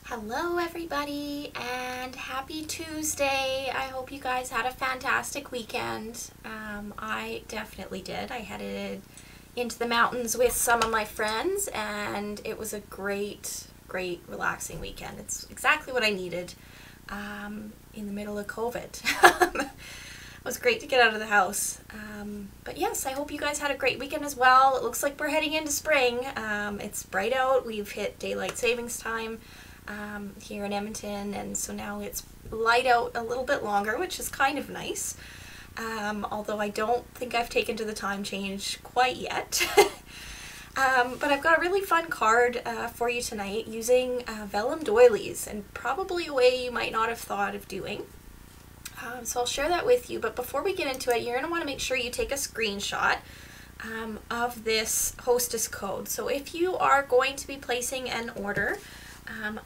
Hello everybody and happy Tuesday. I hope you guys had a fantastic weekend. I definitely did. I headed into the mountains with some of my friends and it was a great relaxing weekend. It's exactly what I needed in the middle of COVID. It was great to get out of the house. But yes, I hope you guys had a great weekend as well. It looks like we're heading into spring. It's bright out. We've hit daylight savings time here in Edmonton, and so now it's light out a little bit longer, which is kind of nice. Although I don't think I've taken to the time change quite yet. But I've got a really fun card for you tonight using Vellum Doilies, and probably a way you might not have thought of doing. So I'll share that with you, but before we get into it, you're going to want to make sure you take a screenshot of this hostess code. So if you are going to be placing an order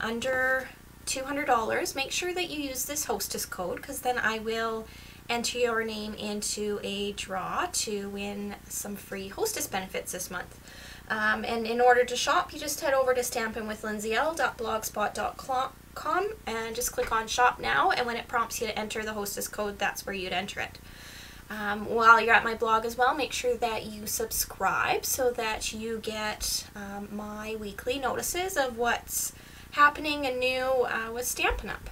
under $200, make sure that you use this hostess code, because then I will enter your name into a draw to win some free hostess benefits this month. And in order to shop, you just head over to stampinwithlindsayl.blogspot.com and just click on shop now, and when it prompts you to enter the hostess code, that's where you'd enter it. While you're at my blog as well, make sure that you subscribe so that you get my weekly notices of what's happening and new with Stampin' Up.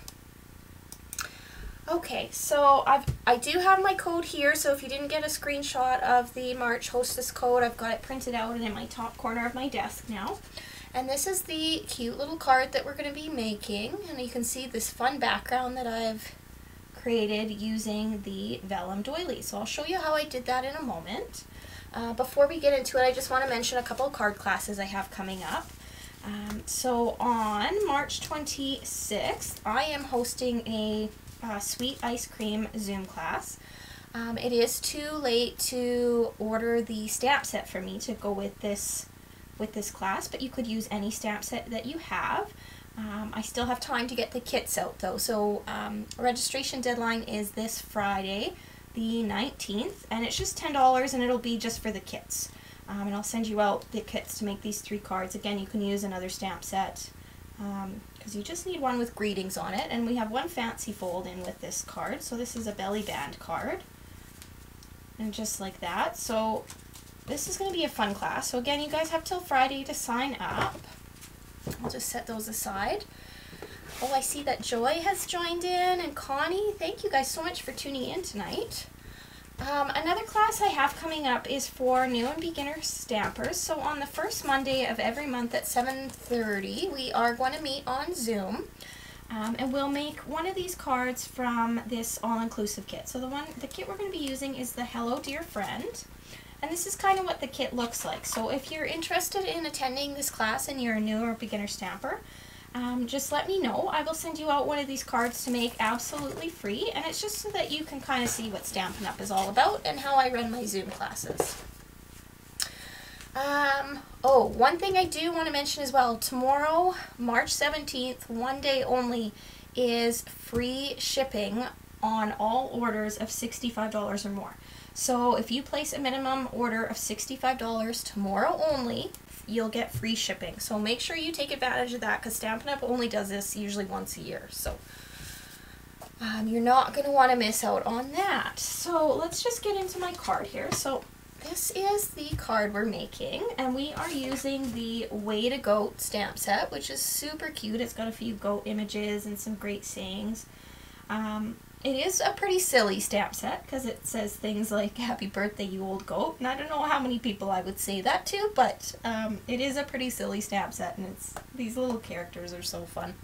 Okay, so I do have my code here, so if you didn't get a screenshot of the March hostess code, I've got it printed out and in my top corner of my desk now. And this is the cute little card that we're going to be making, and you can see this fun background that I've created using the Vellum Doilies. So I'll show you how I did that in a moment. Before we get into it, I just want to mention a couple of card classes I have coming up. So on March 26th, I am hosting a sweet ice cream Zoom class. It is too late to order the stamp set for me to go with this class, but you could use any stamp set that you have. I still have time to get the kits out though, so registration deadline is this Friday, the 19th, and it's just $10, and it'll be just for the kits. And I'll send you out the kits to make these 3 cards. Again, you can use another stamp set because you just need one with greetings on it, and we have one fancy fold in with this card. So this is a belly band card, and just like that. So this is going to be a fun class. So again, you guys have till Friday to sign up. I'll just set those aside. Oh, I see that Joy has joined in, and Connie. Thank you guys so much for tuning in tonight. Another class I have coming up is for new and beginner stampers. So on the first Monday of every month at 7:30, we are going to meet on Zoom, and we'll make one of these cards from this all-inclusive kit. So the kit we're going to be using is the Hello Dear Friend, and this is kind of what the kit looks like. So if you're interested in attending this class and you're a new or beginner stamper, just let me know. I will send you out one of these cards to make absolutely free, and it's just so that you can kind of see what Stampin' Up is all about and how I run my Zoom classes. Oh, one thing I do want to mention as well, tomorrow, March 17th, one day only, is free shipping on all orders of $65 or more. So if you place a minimum order of $65 tomorrow only, you'll get free shipping. So make sure you take advantage of that, because Stampin' Up only does this usually once a year. So you're not going to want to miss out on that. So let's just get into my card here. So this is the card we're making, and we are using the Way to Goat stamp set, which is super cute. It's got a few goat images and some great sayings. It is a pretty silly stamp set because it says things like "Happy birthday, you old goat," and I don't know how many people I would say that to, but it is a pretty silly stamp set, and these little characters are so fun.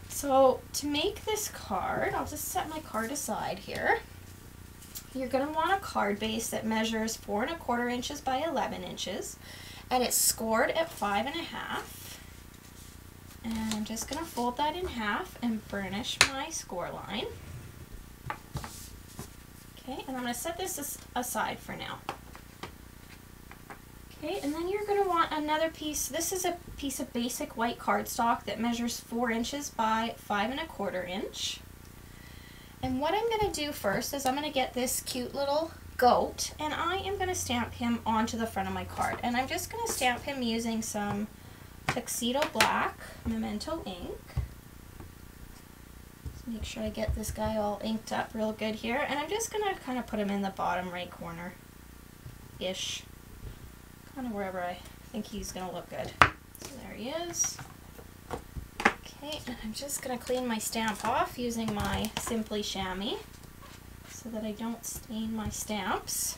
So to make this card, I'll just set my card aside here. You're going to want a card base that measures 4 1/4 inches by 11 inches, and it's scored at 5 1/2. And I'm just going to fold that in half and burnish my score line. Okay, and I'm going to set this aside for now. Okay, and then you're going to want another piece. This is a piece of basic white cardstock that measures 4 inches by 5 1/4 inch. And what I'm going to do first is I'm going to get this cute little goat, and I am going to stamp him onto the front of my card. And I'm just going to stamp him using some Tuxedo Black Memento ink. Just make sure I get this guy all inked up real good here. And I'm just going to kind of put him in the bottom right corner-ish. Kind of wherever I think he's going to look good. So there he is. Okay, and I'm just going to clean my stamp off using my Simply Chamois so that I don't stain my stamps.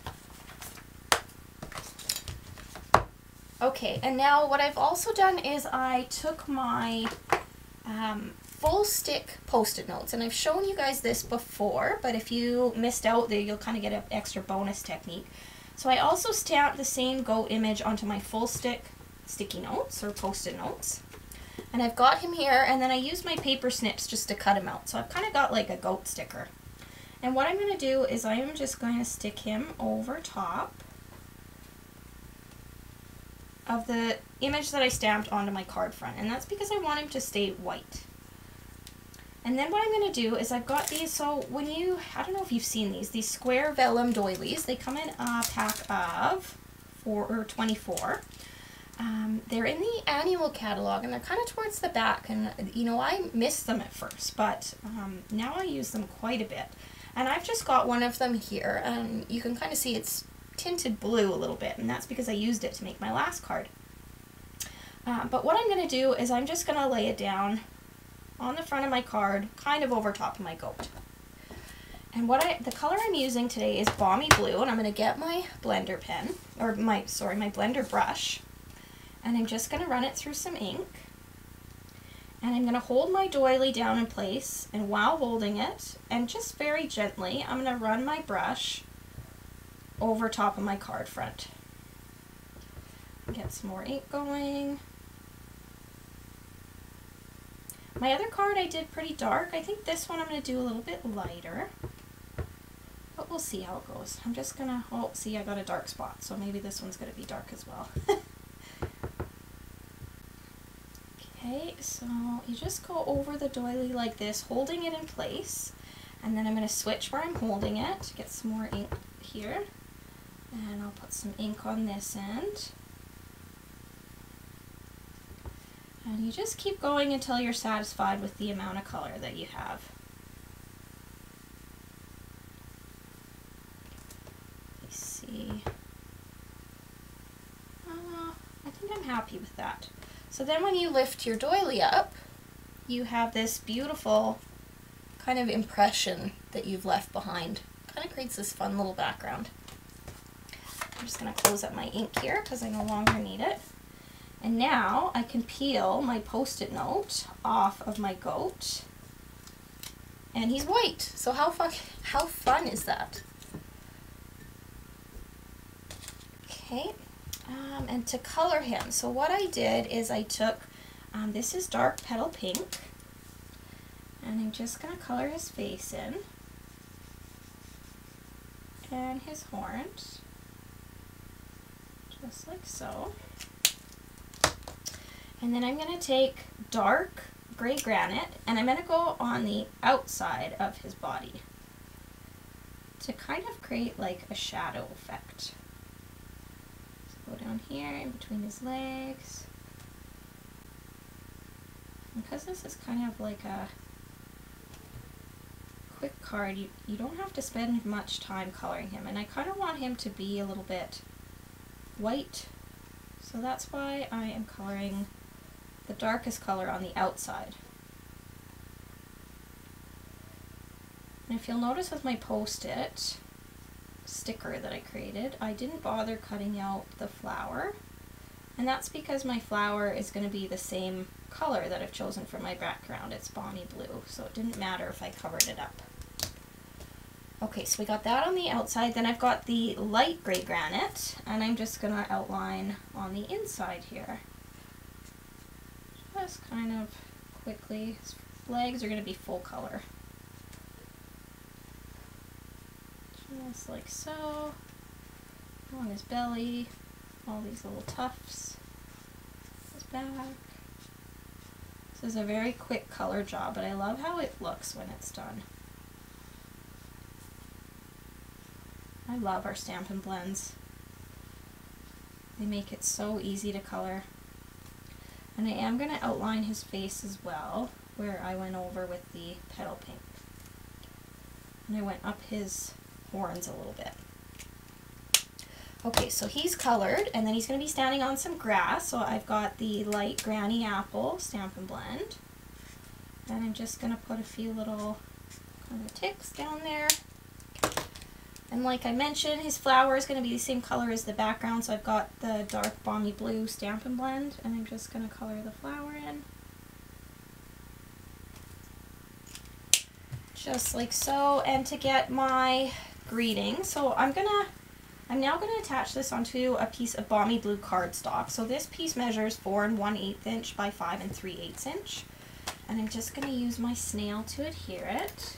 Okay, and now what I've also done is I took my full stick Post-it notes, and I've shown you guys this before, but if you missed out there, you'll kind of get an extra bonus technique. So I also stamped the same goat image onto my full stick sticky notes or Post-it notes. And I've got him here, and then I used my paper snips just to cut him out. So I've kind of got like a goat sticker. And what I'm going to do is I am just going to stick him over top of the image that I stamped onto my card front, and that's because I want him to stay white. And then what I'm going to do is I've got these, so when you, I don't know if you've seen these square Vellum Doilies, they come in a pack of 24. They're in the annual catalog, and they're kind of towards the back, and you know, I missed them at first, but now I use them quite a bit. And I've just got one of them here, and you can kind of see it's tinted blue a little bit, and that's because I used it to make my last card. But what I'm going to do is I'm just going to lay it down on the front of my card, kind of over top of my goat. And the color I'm using today is Balmy Blue, and I'm going to get my blender pen, or my blender brush, and I'm just going to run it through some ink. And I'm going to hold my doily down in place, and while holding it, and just very gently, I'm going to run my brush over top of my card front. Get some more ink going. My other card I did pretty dark. I think this one I'm going to do a little bit lighter. But we'll see how it goes. I'm just going to, oh, see, I got a dark spot, so maybe this one's going to be dark as well. Okay, so you just go over the doily like this, holding it in place. And then I'm going to switch where I'm holding it, get some more ink here. And I'll put some ink on this end. And you just keep going until you're satisfied with the amount of color that you have. Let's see. I think I'm happy with that. So then when you lift your doily up, you have this beautiful kind of impression that you've left behind. Kind of creates this fun little background. I'm just going to close up my ink here because I no longer need it. And now I can peel my Post-it note off of my goat. And he's white. So how fun is that? Okay. And to color him, so what I did is I took, this is dark petal pink, and I'm just going to color his face in, and his horns, just like so. And then I'm going to take dark gray granite, and I'm going to go on the outside of his body to kind of create like a shadow effect. Go down here in between his legs. And because this is kind of like a quick card, you don't have to spend much time coloring him. And I kind of want him to be a little bit white. So that's why I am coloring the darkest color on the outside. And if you'll notice with my Post-it sticker that I created, I didn't bother cutting out the flower, and that's because my flower is going to be the same color that I've chosen for my background. It's Balmy Blue, so it didn't matter if I covered it up. Okay, so we got that on the outside. Then I've got the light gray granite, and I'm just going to outline on the inside here. Just kind of quickly. His legs are going to be full color. Just like so. On his belly, all these little tufts. His back. This is a very quick color job, but I love how it looks when it's done. I love our Stampin' blends. They make it so easy to color. And I am going to outline his face as well, where I went over with the petal pink. And I went up his horns a little bit. Okay, so he's colored, and then he's going to be standing on some grass. So I've got the light Granny Apple Stampin' Blend. And I'm just going to put a few little kind of ticks down there. And like I mentioned, his flower is going to be the same color as the background, so I've got the dark Balmy Blue Stampin' Blend, and I'm just going to color the flower in. Just like so. And to get my greeting, so I'm now going to attach this onto a piece of Balmy Blue cardstock. So this piece measures 4 1/8 inch by 5 3/8 inch. And I'm just going to use my snail to adhere it.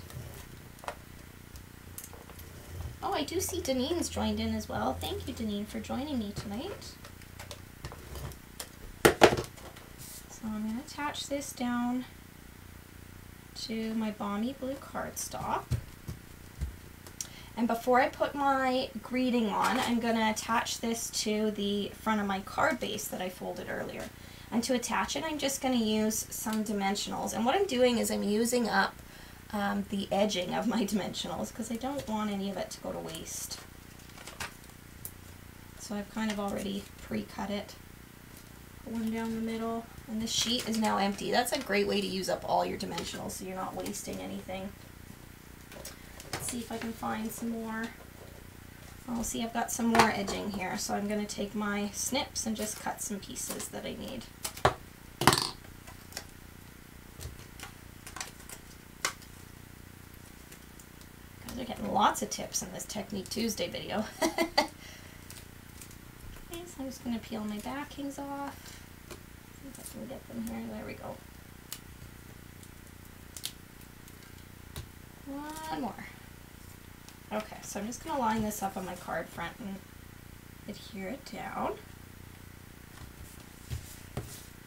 Oh, I do see Danine's joined in as well. Thank you, Danine, for joining me tonight. So I'm going to attach this down to my Balmy Blue cardstock. And before I put my greeting on, I'm going to attach this to the front of my card base that I folded earlier. And to attach it, I'm just going to use some dimensionals. And what I'm doing is I'm using up the edging of my dimensionals because I don't want any of it to go to waste. So I've kind of already pre-cut it. Put one down the middle, and this sheet is now empty. That's a great way to use up all your dimensionals so you're not wasting anything. Let's see if I can find some more. Oh, see, I've got some more edging here, so I'm going to take my snips and just cut some pieces that I need. They're getting lots of tips in this Technique Tuesday video. Okay, so I'm just going to peel my backings off. See if I can get them here. There we go. One more. Okay, so I'm just going to line this up on my card front and adhere it down.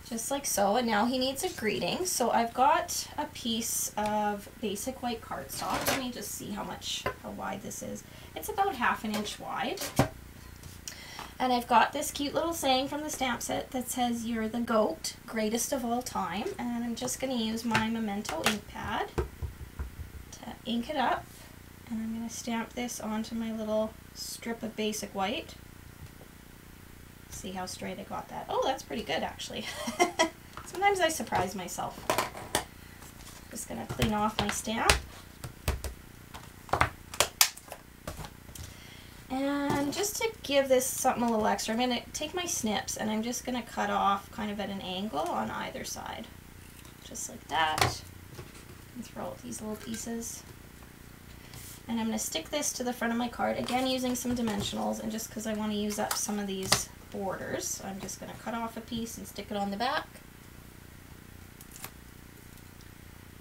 Just like so, and now he needs a greeting. So I've got a piece of basic white cardstock. Let me just see how wide this is. It's about 1/2 inch wide. And I've got this cute little saying from the stamp set that says, "You're the GOAT, greatest of all time." And I'm just going to use my Memento ink pad to ink it up. And I'm going to stamp this onto my little strip of basic white. See how straight I got that. Oh, that's pretty good actually. Sometimes I surprise myself. Just gonna clean off my stamp. And just to give this something a little extra, I'm gonna take my snips and I'm just gonna cut off kind of at an angle on either side. Just like that. And throw out these little pieces. And I'm gonna stick this to the front of my card, again using some dimensionals, and just because I want to use up some of these borders. So I'm just going to cut off a piece and stick it on the back.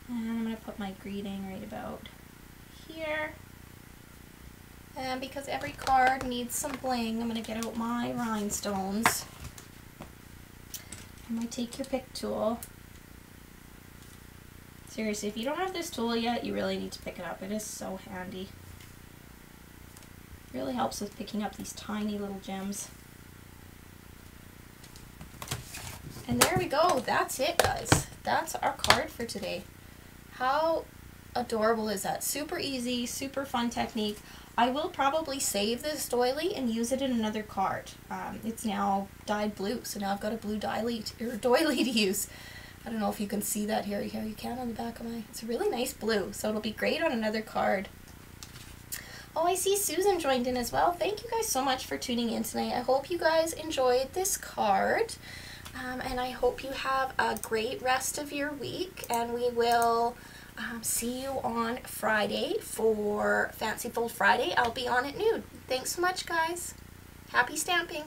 And I'm going to put my greeting right about here. And because every card needs some bling, I'm going to get out my rhinestones. And my take your pick tool. Seriously, if you don't have this tool yet, you really need to pick it up. It is so handy. It really helps with picking up these tiny little gems. And there we go. That's it, guys. That's our card for today. How adorable is that? Super easy, super fun technique. I will probably save this doily and use it in another card. It's now dyed blue, so now I've got a blue doily to use. I don't know if you can see that here. Here you can on the back of my... It's a really nice blue, so it'll be great on another card. Oh, I see Susan joined in as well. Thank you guys so much for tuning in tonight. I hope you guys enjoyed this card. And I hope you have a great rest of your week, and we will see you on Friday for Fancy Fold Friday. I'll be on at noon. Thanks so much, guys. Happy stamping.